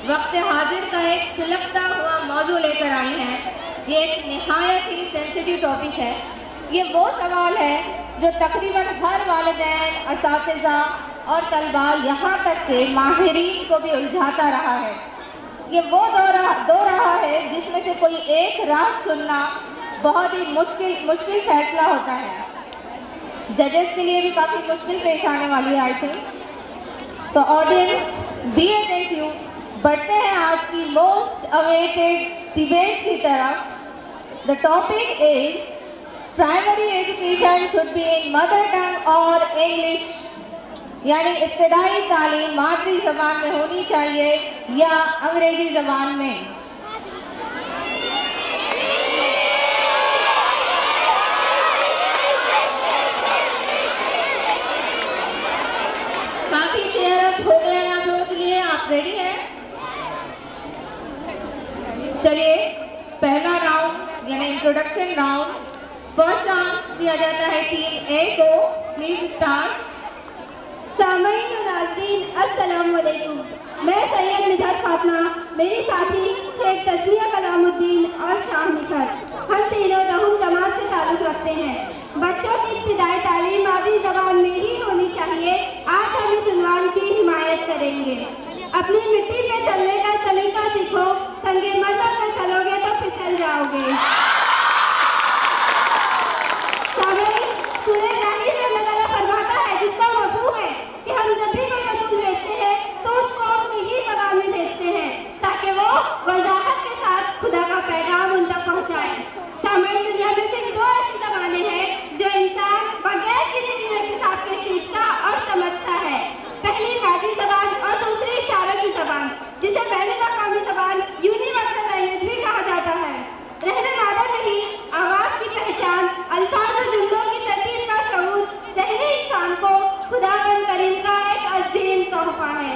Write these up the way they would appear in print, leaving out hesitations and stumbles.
वक्त हाजिर का एक सुलगता हुआ मौजू लेकर आई हैं। ये एक निहायत ही सेंसिटिव टॉपिक है। ये वो सवाल है जो तकरीबन हर वालिदैन, असातिज़ा और तलबा यहाँ तक के माहिरीन को भी उलझाता रहा है। ये वो दो रहा है जिसमें से कोई एक राह चुनना बहुत ही मुश्किल फैसला होता है। जजेस के लिए भी काफ़ी मुश्किल पेश आने वाली है आई थिंक। तो ऑडियंस बी अटेंटिव, बढ़ते हैं आज की मोस्ट अवेटेड डिबेट की तरफ। The topic is primary education should be in mother tongue और इंग्लिश, यानी इब्तदाई तालीम मादरी ज़बान में होनी चाहिए या अंग्रेजी ज़बान में। काफी चेयर अप हो गए हैं आप लोगों के लिए। आप रेडी हैं? चलिए, पहला राउंड यानी इंट्रोडक्शन राउंड। फर्स्ट चांस दिया जाता है टीम ए को। Please start. सामईन और नाज़रीन, अस्सलाम वालेकुम। मैं सैयद मिधात फातिमा, मेरी साथी शेख तस्मिया कलामुद्दीन और शाह निखत, हम तीनों रहूम जमात से ताल्लुक़ रखते हैं। बच्चों की इब्तिदाई तालीम मादरी ज़बान में ही होनी चाहिए। आज हम इस उन्वान की हिमायत करेंगे। अपनी मिट्टी में चलने का सलीका सीखो, संगे मरतब में चलोगे तो फिसल जाओगे। सूरह नाहल में अल्लाह ताला फरमाता है, जिसका मफ़हूम है कि हम जब भी कोई रसूल भेजते हैं तो उसको अपनी ही ज़बान में भेजते हैं ताकि वो वज़ाहत के साथ खुदा का पैगाम उन तक पहुँचाए। सामने दुनिया में सिर्फ दो ऐसी ज़बानें हैं जो इंसान बगैर किसी कीमत के साथ के सीखता और समझता है। पहली मादरी ज़बान और दूसरी इशारों की ज़बान, जिसे बैनुल अक़वामी ज़बान यूनिवर्सल लैंग्वेज भी कहा जाता है। रहने मादर में ही आवाज़ की पहचान, अल्फाज और जुमलों की तरतीब का शऊर ज़हनी इंसान को खुदावंद करीम का एक अज़ीम तोहफा है।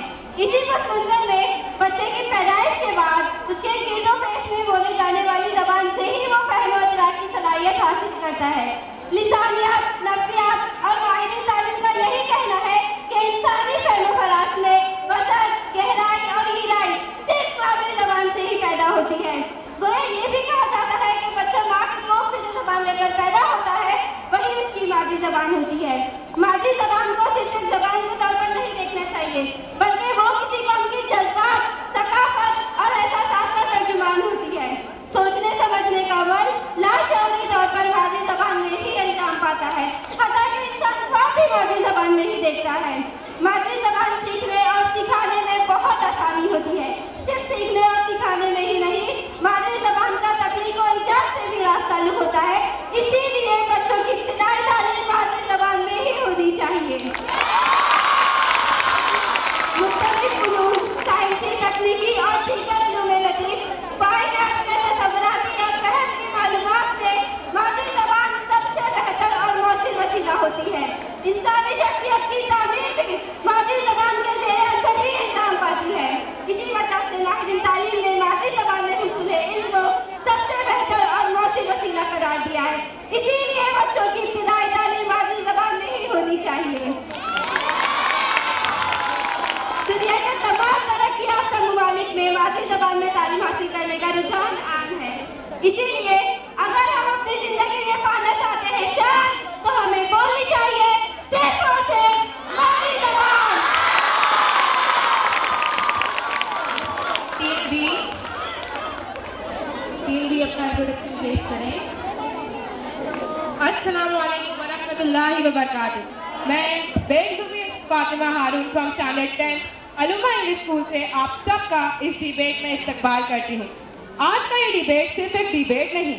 इसी पस मंज़र में बच्चे की पैदाइश के बाद उसके कीज़ों पेश में बोली जाने वाली ज़बान से ही वो फहम और इदराक की सलाहियत हासिल करता है। लिसानियात, नफ्सियात और माहिरी तालीम का यही कहना है कि इंसानी फहम फरास में वसअत, गहराई और गहराई सिर्फ मादरी ज़बान से ही पैदा होती है। गोया ये भी कहा जाता है कि बच्चा माँ की कोख से जो ज़बान लेकर पैदा होता है वही उसकी मादरी ज़बान होती है। मादरी ज़बान को सिर्फ एक ज़बान के तौर पर नहीं देखना चाहिए, बल्कि वो किसी कौम की जज्बात, सकाफत और एहसासात का तर्जुमान होती है। सोचने समझने का अमल लाशऊरी तौर पर मादरी ज़बान में ही अंजाम पाता है। हालांकि इंसान ख्वाब भी मादरी ज़बान में ही देखता है। मादरी ज़बान सीखने और सिखाने में बहुत आसानी होती है। सिर्फ सीखने और सिखाने में ही नहीं, मादरी ज़बान का तकनीक और इजाज़ से भी रास्ता ताल्लुक़ होता है। इसीलिए बच्चों की इब्तिदाई तालीम मादरी ज़बान में ही होनी चाहिए। मुख्तलिफ़ फ़नून, साइंसी, तकनीकी और दीगर इल्म लतीफ़, फ़ाइल तसव्वुराती और फहम की मालूमात से मादरी ज़बान सबसे बेहतर और मौसर वसीला होती है। इंसानी शख्सियत की तामीर भी मादरी ज़बान के ज़ेरे असर ही अंजाम पाती है। इसी वजह से माहिरीन तालीम ने मादरी ज़बान में हुसूल इल्म को सबसे बेहतर और मौसर वसीला करार दिया है। इसीलिए बच्चों की इब्तिदाई तालीम मादरी ज़बान में ही होनी चाहिए। दुनिया के तमाम तरक्की याफ्ता ममालिक में मादरी ज़बान में तालीम हासिल करने का रुझान आम है। इसीलिए अगर हम अपनी ज़िंदगी में पाना चाहते हैं शान, तो हमें बोलनी चाहिए सिर्फ और सिर्फ मादरी ज़बान। टीम बी अपना इंट्रोडक्शन पेश करें। अस्सलाम वालेकुम वरहमतुल्लाहि वबरकातुहू। मैं बेगुज़र फातिमा हारून फ्रॉम स्टैंडर्ड 10 अलुमा इंग्लिश स्कूल से आप सबका इस डिबेट में इस्तकबाल करती हूँ। आज का ये डिबेट सिर्फ एक डिबेट नहीं,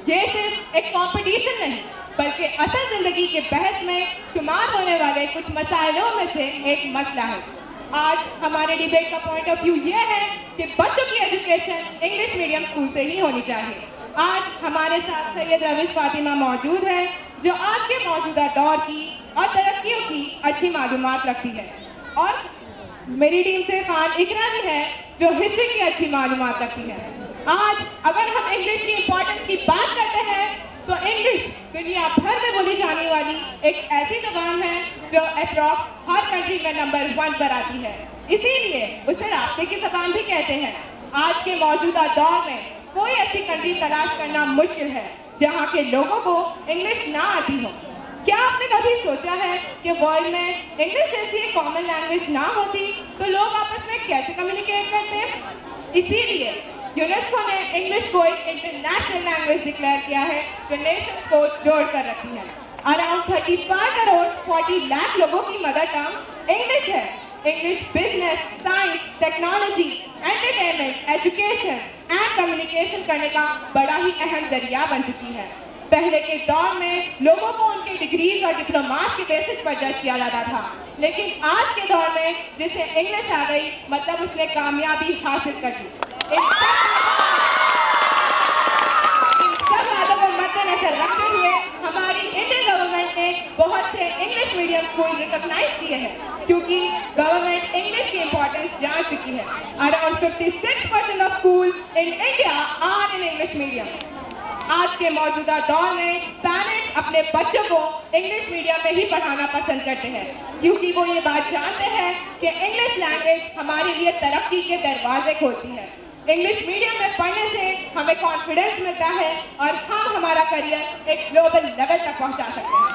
ये सिर्फ एक कंपटीशन नहीं, बल्कि असल ज़िंदगी के बहस में शुमार होने वाले कुछ मसाइलों में से एक मसला है। आज हमारे डिबेट का पॉइंट ऑफ व्यू ये है कि बच्चों की एजुकेशन इंग्लिश मीडियम स्कूल से ही होनी चाहिए। आज हमारे साथ सैयद रवीश फातिमा मौजूद है, जो आज के मौजूदा दौर की और तरक्कियों की अच्छी मालूमात रखती है, और मेरी टीम से खान इकरा भी है, जो हिस्ट्री की अच्छी मालूमात रखती है। आज अगर हम इंग्लिश की इम्पोर्टेंस की बात करते हैं तो इंग्लिश दुनिया भर में बोली जाने वाली एक ऐसी जबान है जो अप्रॉक्स हर कंट्री में नंबर 1 पर आती है, इसीलिए उसे रास्ते की जबान भी कहते हैं। आज के मौजूदा दौर में कोई ऐसी कंट्री तलाश करना मुश्किल है जहाँ के लोगों को इंग्लिश ना आती हो। क्या आपने कभी सोचा है कि वर्ल्ड में इंग्लिश जैसी एक कॉमन लैंग्वेज ना होती तो लोग आपस में कैसे कम्युनिकेट करते हैं? इसीलिए यूनेस्को ने इंग्लिश को एक इंटरनेशनल लैंग्वेज डिक्लेयर किया है जो नेशन को जोड़ कर रखी है। अराउंड 35 करोड़ 40 लाख लोगों की मदर टंग इंग्लिश है। English business, science, technology, entertainment, education and communication करने का बड़ा ही अहम जरिया बन चुकी है। पहले के दौर में लोगों को उनके डिग्रीज और डिप्लोमास के बेसिस पर जज किया जाता था, लेकिन आज के दौर में जिसे इंग्लिश आ गई मतलब उसने कामयाबी हासिल कर ली। इन सब बातों को मद्देनजर रखते हुए हमारी इंडियन गवर्नमेंट ने बहुत से इंग्लिश मीडियम स्कूल रिकॉग्नाइज किए हैं, क्योंकि गवर्नमेंट इंग्लिश की इंपॉर्टेंस जान चुकी है। Around 56% of school in India are in English medium. आज के मौजूदा दौर में पेरेंट्स अपने बच्चों को इंग्लिश मीडियम में ही पढ़ाना पसंद करते हैं, क्योंकि वो ये बात जानते हैं कि इंग्लिश लैंग्वेज हमारे लिए तरक्की के दरवाजे खोलती है। इंग्लिश मीडियम में पढ़ने से हमें कॉन्फिडेंस मिलता है और हम हमारा करियर एक ग्लोबल लेवल तक पहुंचा सकते हैं।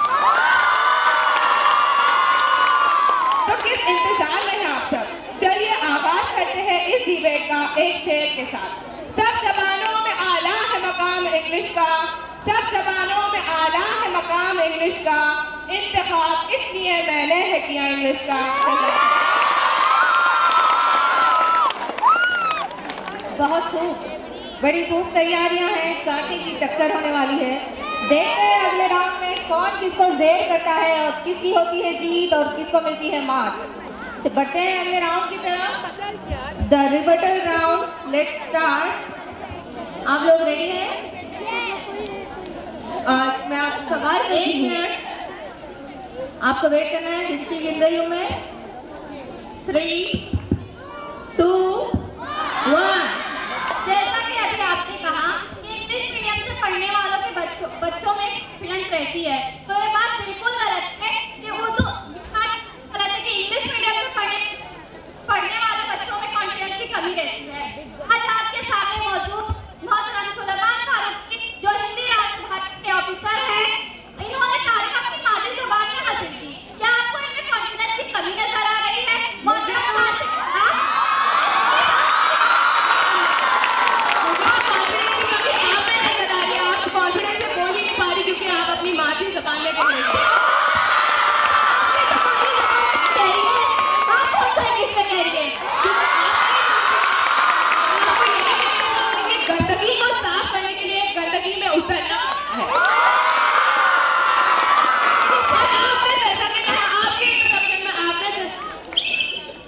तो किस इंतजार में हैं आप सब? चलिए आगाज करते हैं इस डिबेट का एक शेर के साथ। सब जबानों में आला है मकाम इंग्लिश का, सब जबानों में आला है मकाम इंग्लिश का, इंतखाब इसलिए मैंने है किया इंग्लिश का। बहुत खूब, बड़ी खूब तैयारियां हैं, कांटे की टक्कर होने वाली है। देखते हैं अगले राउंड में कौन किसको जेर करता है और किसकी होती है जीत और किसको मिलती है मात। तो बढ़ते हैं अगले राउंड की तरफ, the rebuttal round. Let's start. आप लोग रेडी हैं? मैं आपको सवाल 1 मिनट आपको वेट करना है। जिसकी गिन रही हूँ मैं 3, 2, 1। जैसा कि अभी आपने कहा कि इंग्लिश मीडियम से पढ़ने वालों के बच्चों में कॉन्फिडेंस रहती है, तो ये बात बिल्कुल गलत है कि उर्दू गलत है कि इंग्लिश मीडियम में पढ़ने वाले बच्चों में कॉन्फिडेंस की कमी रहती है। आज आपके सामने मौजूद मोहतरम सुलेमान फारूकी जो हिंदी राष्ट्रभाषा के ऑफिसर हैं, इन्होंने तारीख अपनी मादरी ज़बान में हासिल की। क्या आपको इनमें कॉन्फिडेंस की कमी नजर आ रही है? गंदगी को साफ करने के लिए गंदगी में उतरना है।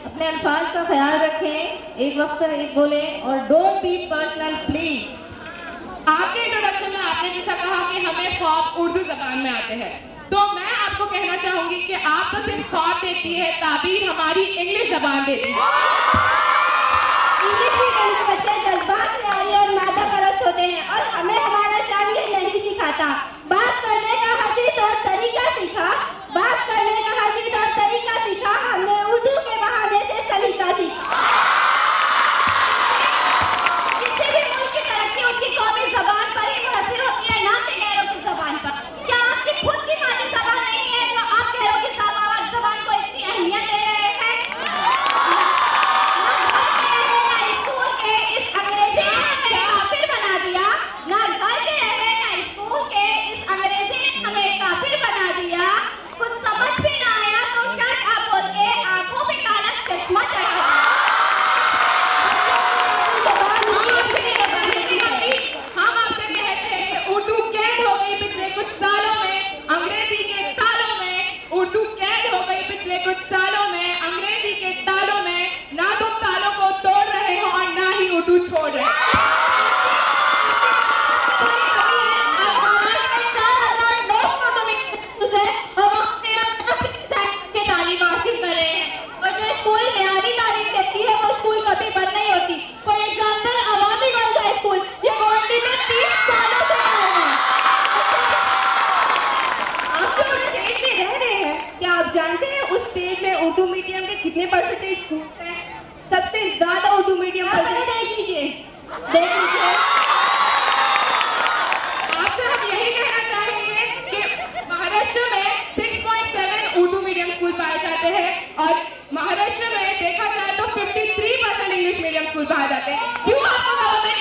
अपने अल्फाज का ख्याल रखें, एक वक्त पर एक बोले और डोंट बी पर्सनल प्लीज। आपके इंट्रोडक्शन में आपने जैसा कहा कि हमें ख्वाब उर्दू जबान में आते हैं, तो मैं आपको कहना चाहूंगी कि आप तो सिर्फ ख्वाब देखती है, ताबीर हमारी इंग्लिश जबान देती है। इंग्लिश मीडियम के बच्चे जज्बात से आए और मादा परस्त होते हैं और हमें हमारा शान ये नहीं सिखाता। बात करने का हदीस और तरीका सीखा, बात करने का हदीस और तरीका सीखा, हमने उर्दू के बहाने से सलीका सीखा। जिससे भी मुल्क की तरक्की उसकी कौमी जबान पर ही मुहस्सिर होती है, ना कि गैरों की जबान पर। क्या आपकी खुद की मादरी जबान नहीं है तो आप गैरों की जबान को इतनी अहमियत दे रहे हैं? स्कूल बाहर जाते हैं। क्यों आपको गवर्नमेंट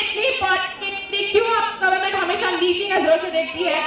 क्यों आप गवर्नमेंट हमेशा नीची नजरों से देखती है?